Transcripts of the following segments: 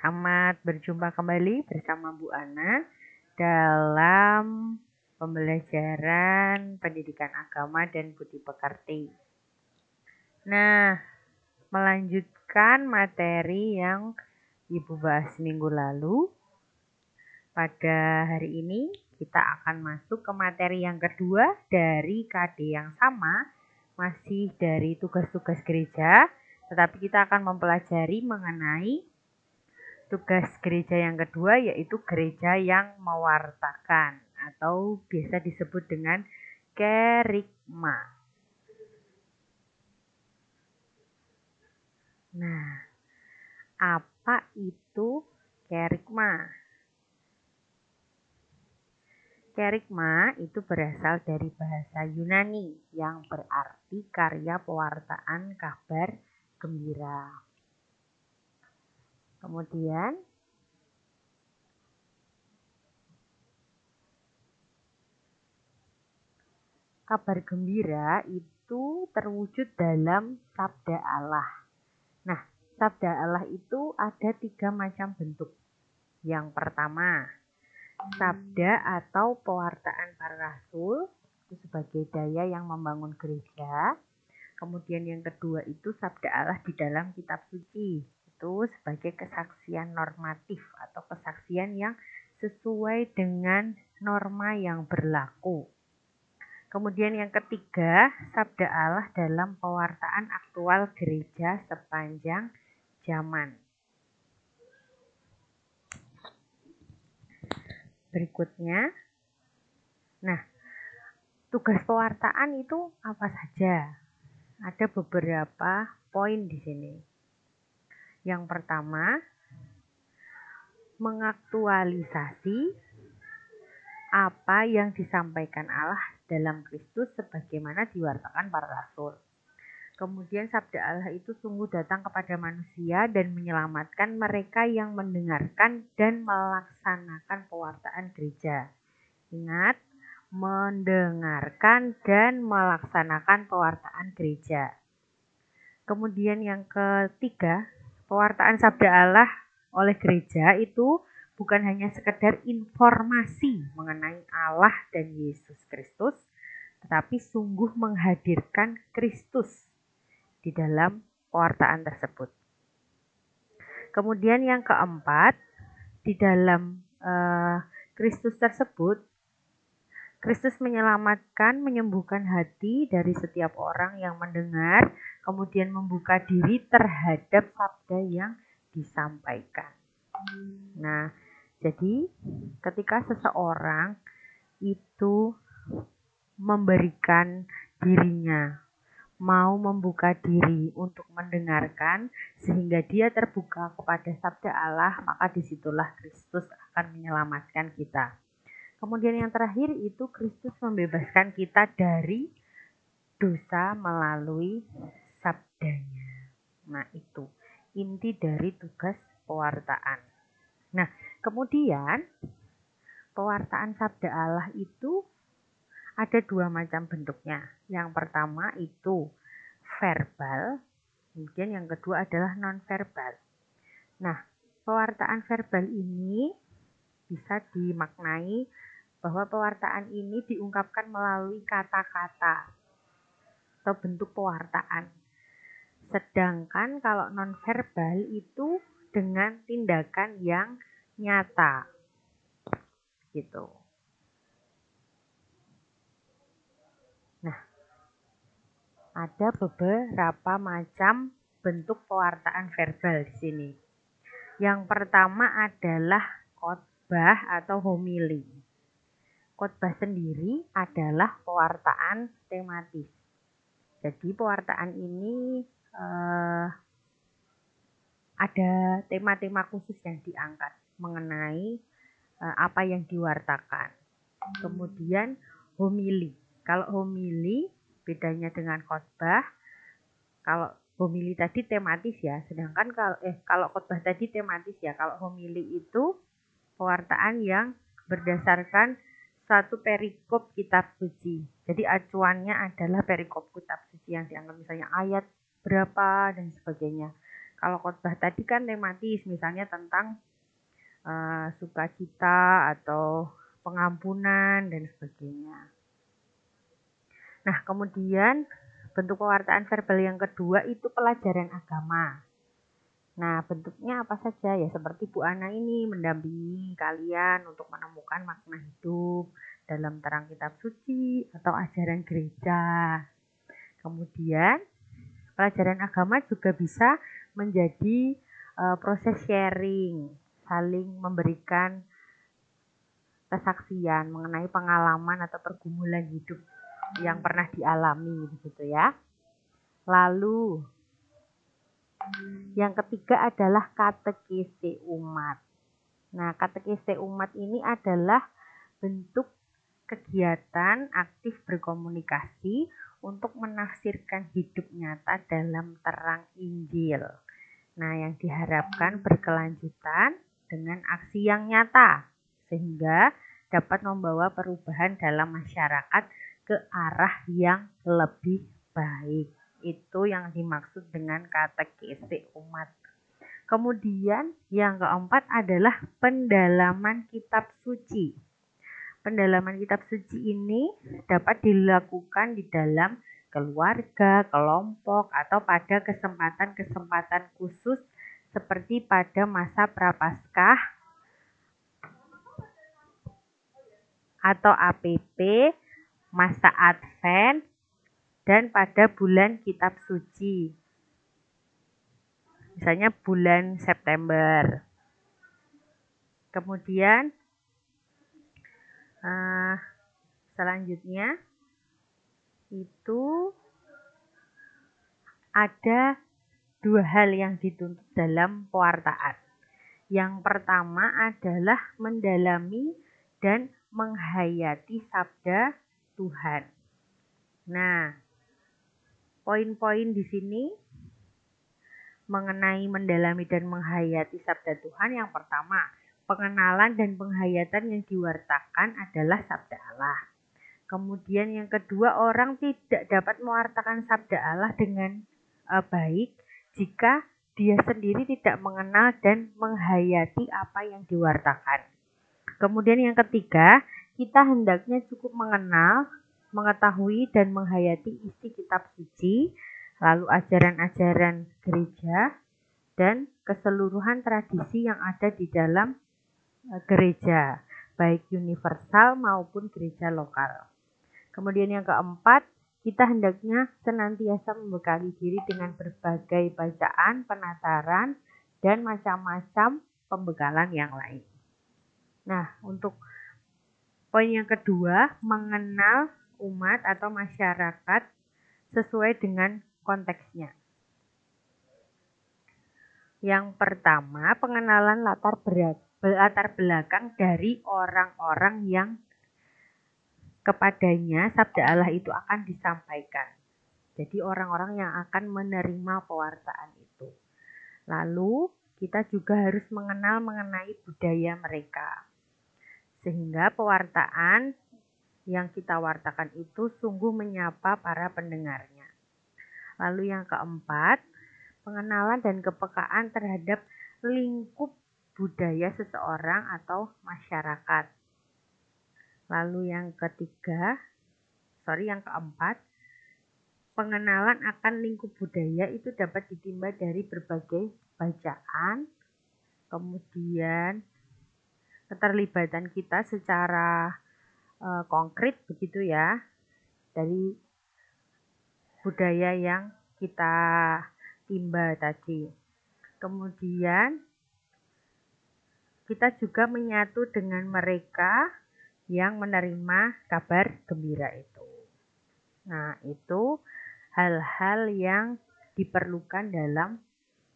Selamat berjumpa kembali bersama Bu Ana dalam pembelajaran pendidikan agama dan budi pekerti. Nah, melanjutkan materi yang Ibu bahas minggu lalu. Pada hari ini kita akan masuk ke materi yang kedua dari KD yang sama, masih dari tugas-tugas gereja, tetapi kita akan mempelajari mengenai tugas gereja yang kedua, yaitu gereja yang mewartakan atau biasa disebut dengan kerigma. Nah, apa itu kerigma? Kerigma itu berasal dari bahasa Yunani yang berarti karya pewartaan kabar gembira. Kemudian kabar gembira itu terwujud dalam sabda Allah. Nah, sabda Allah itu ada 3 macam bentuk. Yang pertama, sabda atau pewartaan para rasul, itu sebagai daya yang membangun gereja. Kemudian yang kedua itu sabda Allah di dalam kitab suci, itu sebagai kesaksian normatif atau kesaksian yang sesuai dengan norma yang berlaku. Kemudian yang ketiga, sabda Allah dalam pewartaan aktual gereja sepanjang zaman. Berikutnya, nah, tugas pewartaan itu apa saja? Ada beberapa poin di sini. Yang pertama, mengaktualisasi apa yang disampaikan Allah dalam Kristus sebagaimana diwartakan para rasul. Kemudian sabda Allah itu sungguh datang kepada manusia dan menyelamatkan mereka yang mendengarkan dan melaksanakan pewartaan gereja. Ingat, mendengarkan dan melaksanakan pewartaan gereja. Kemudian yang ketiga, pewartaan sabda Allah oleh gereja itu bukan hanya sekedar informasi mengenai Allah dan Yesus Kristus, tetapi sungguh menghadirkan Kristus di dalam pewartaan tersebut. Kemudian yang keempat, di dalam Kristus tersebut, Kristus menyelamatkan, menyembuhkan hati dari setiap orang yang mendengar, kemudian membuka diri terhadap sabda yang disampaikan. Nah, jadi ketika seseorang itu memberikan dirinya, mau membuka diri untuk mendengarkan sehingga dia terbuka kepada sabda Allah, maka disitulah Kristus akan menyelamatkan kita. Kemudian yang terakhir itu Kristus membebaskan kita dari dosa melalui sabdanya. Nah, itu inti dari tugas pewartaan. Nah, kemudian pewartaan sabda Allah itu ada 2 macam bentuknya. Yang pertama itu verbal, kemudian yang kedua adalah non-verbal. Nah, pewartaan verbal ini bisa dimaknai bahwa pewartaan ini diungkapkan melalui kata-kata atau bentuk pewartaan. Sedangkan kalau non-verbal itu dengan tindakan yang nyata. Gitu. Nah, ada beberapa macam bentuk pewartaan verbal di sini. Yang pertama adalah khotbah atau homili. Khotbah sendiri adalah pewartaan tematis. Jadi pewartaan ini ada tema-tema khusus yang diangkat mengenai apa yang diwartakan. Kemudian homili. Kalau homili bedanya dengan khotbah, kalau homili tadi tematis ya, sedangkan kalau khotbah tadi tematis ya. Kalau homili itu pewartaan yang berdasarkan satu perikop kitab suci. Jadi acuannya adalah perikop kitab suci yang dianggap, misalnya ayat berapa dan sebagainya. Kalau khotbah tadi kan tematis, misalnya tentang sukacita atau pengampunan dan sebagainya. Nah, kemudian bentuk pewartaan verbal yang kedua itu pelajaran agama. Nah, bentuknya apa saja ya? Seperti Bu Ana ini mendampingi kalian untuk menemukan makna hidup dalam terang kitab suci atau ajaran gereja. Kemudian, pelajaran agama juga bisa menjadi proses sharing, saling memberikan kesaksian mengenai pengalaman atau pergumulan hidup yang pernah dialami begitu ya. Lalu yang ketiga adalah katekese umat. Nah, katekese umat ini adalah bentuk kegiatan aktif berkomunikasi untuk menafsirkan hidup nyata dalam terang Injil. Nah, yang diharapkan berkelanjutan dengan aksi yang nyata sehingga dapat membawa perubahan dalam masyarakat ke arah yang lebih baik. Itu yang dimaksud dengan katekese umat. Kemudian yang keempat adalah pendalaman kitab suci. Pendalaman kitab suci ini dapat dilakukan di dalam keluarga, kelompok, atau pada kesempatan-kesempatan khusus seperti pada masa Prapaskah atau APP, masa Advent, dan pada bulan kitab suci. Misalnya bulan September. Kemudian selanjutnya itu ada dua hal yang dituntut dalam pewartaan. Yang pertama adalah mendalami dan menghayati sabda Tuhan. Nah, poin-poin di sini mengenai mendalami dan menghayati sabda Tuhan. Yang pertama, pengenalan dan penghayatan yang diwartakan adalah sabda Allah. Kemudian yang kedua, orang tidak dapat mewartakan sabda Allah dengan baik jika dia sendiri tidak mengenal dan menghayati apa yang diwartakan. Kemudian yang ketiga, kita hendaknya cukup mengenal, mengetahui dan menghayati isi kitab suci, lalu ajaran-ajaran gereja dan keseluruhan tradisi yang ada di dalam gereja, baik universal maupun gereja lokal. Kemudian yang keempat, kita hendaknya senantiasa membekali diri dengan berbagai bacaan, penataran, dan macam-macam pembekalan yang lain. Nah, untuk poin yang kedua, mengenal umat atau masyarakat sesuai dengan konteksnya. Yang pertama, pengenalan latar belakang dari orang-orang yang kepadanya sabda Allah itu akan disampaikan. Jadi orang-orang yang akan menerima pewartaan itu. Lalu kita juga harus mengenal mengenai budaya mereka. Sehingga pewartaan yang kita wartakan itu sungguh menyapa para pendengarnya. Lalu yang keempat, pengenalan dan kepekaan terhadap lingkup budaya seseorang atau masyarakat. Lalu yang keempat, pengenalan akan lingkup budaya itu dapat ditimba dari berbagai bacaan, kemudian keterlibatan kita secara konkret begitu ya, dari budaya yang kita timba tadi. Kemudian kita juga menyatu dengan mereka yang menerima kabar gembira itu. Nah, itu hal-hal yang diperlukan dalam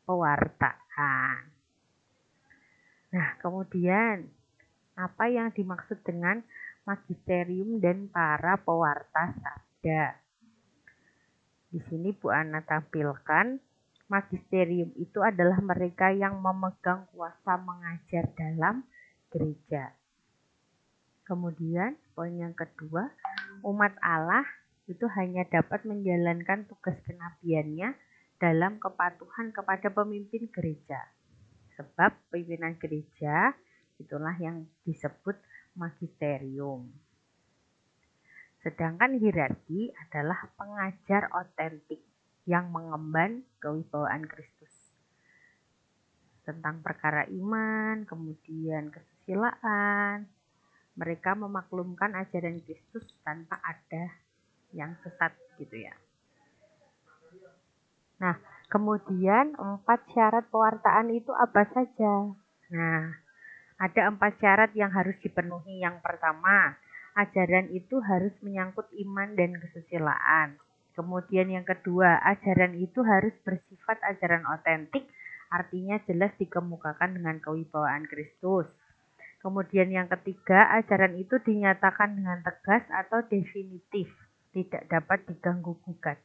pewartaan. Nah, kemudian apa yang dimaksud dengan magisterium dan para pewarta sabda? Di sini Bu Ana tampilkan magisterium itu adalah mereka yang memegang kuasa mengajar dalam gereja. Kemudian poin yang kedua, umat Allah itu hanya dapat menjalankan tugas kenabiannya dalam kepatuhan kepada pemimpin gereja. Sebab pimpinan gereja itulah yang disebut magisterium. Sedangkan hierarki adalah pengajar otentik yang mengemban kewibawaan Kristus. Tentang perkara iman, kemudian kesusilaan, mereka memaklumkan ajaran Kristus tanpa ada yang sesat gitu ya. Nah, kemudian 4 syarat pewartaan itu apa saja? Nah, ada 4 syarat yang harus dipenuhi. Yang pertama, ajaran itu harus menyangkut iman dan kesusilaan. Kemudian yang kedua, ajaran itu harus bersifat ajaran otentik, artinya jelas dikemukakan dengan kewibawaan Kristus. Kemudian yang ketiga, ajaran itu dinyatakan dengan tegas atau definitif, tidak dapat diganggu-gugat.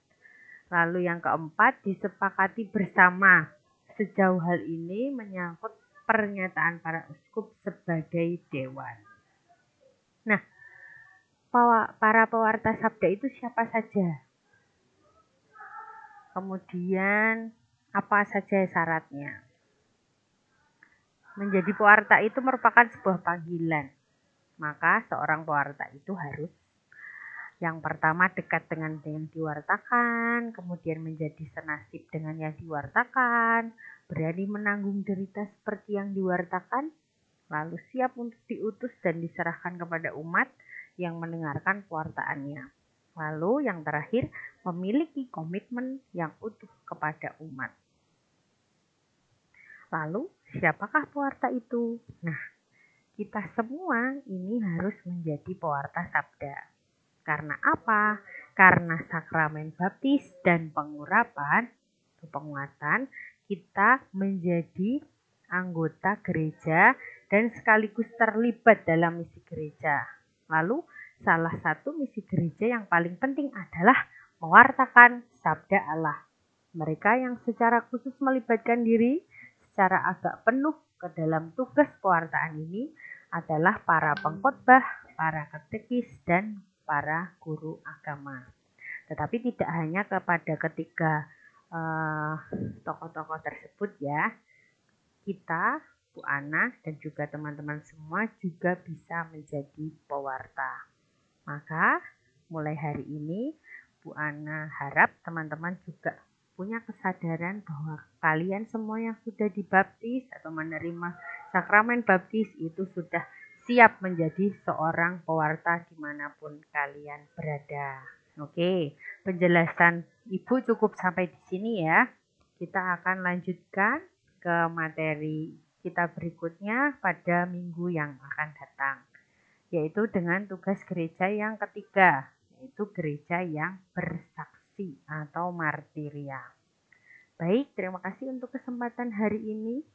Lalu yang keempat, disepakati bersama. Sejauh hal ini menyangkut pernyataan para uskup sebagai dewan. Nah, para pewarta sabda itu siapa saja? Kemudian apa saja syaratnya? Menjadi pewarta itu merupakan sebuah panggilan. Maka seorang pewarta itu harus yang pertama dekat dengan yang diwartakan, kemudian menjadi senasib dengan yang diwartakan, berani menanggung derita seperti yang diwartakan, lalu siap untuk diutus dan diserahkan kepada umat yang mendengarkan pewartaannya. Lalu yang terakhir, memiliki komitmen yang utuh kepada umat. Lalu siapakah pewarta itu? Nah, kita semua ini harus menjadi pewarta sabda. Karena apa? Karena sakramen baptis dan pengurapan, penguatan, kita menjadi anggota gereja dan sekaligus terlibat dalam misi gereja. Lalu, salah satu misi gereja yang paling penting adalah mewartakan sabda Allah. Mereka yang secara khusus melibatkan diri secara agak penuh ke dalam tugas pewartaan ini adalah para pengkhotbah, para katekis, dan para guru agama. Tetapi tidak hanya kepada ketiga tokoh-tokoh tersebut ya. Kita, Bu Ana, dan juga teman-teman semua juga bisa menjadi pewarta. Maka mulai hari ini Bu Ana harap teman-teman juga punya kesadaran bahwa kalian semua yang sudah dibaptis atau menerima sakramen baptis itu sudah siap menjadi seorang pewarta dimanapun kalian berada. Oke, penjelasan Ibu cukup sampai di sini ya. Kita akan lanjutkan ke materi kita berikutnya pada minggu yang akan datang, yaitu dengan tugas gereja yang ketiga, yaitu gereja yang bersaksi atau martiria. Baik, terima kasih untuk kesempatan hari ini.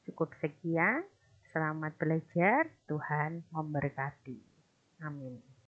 Cukup sekian. Selamat belajar, Tuhan memberkati. Amin.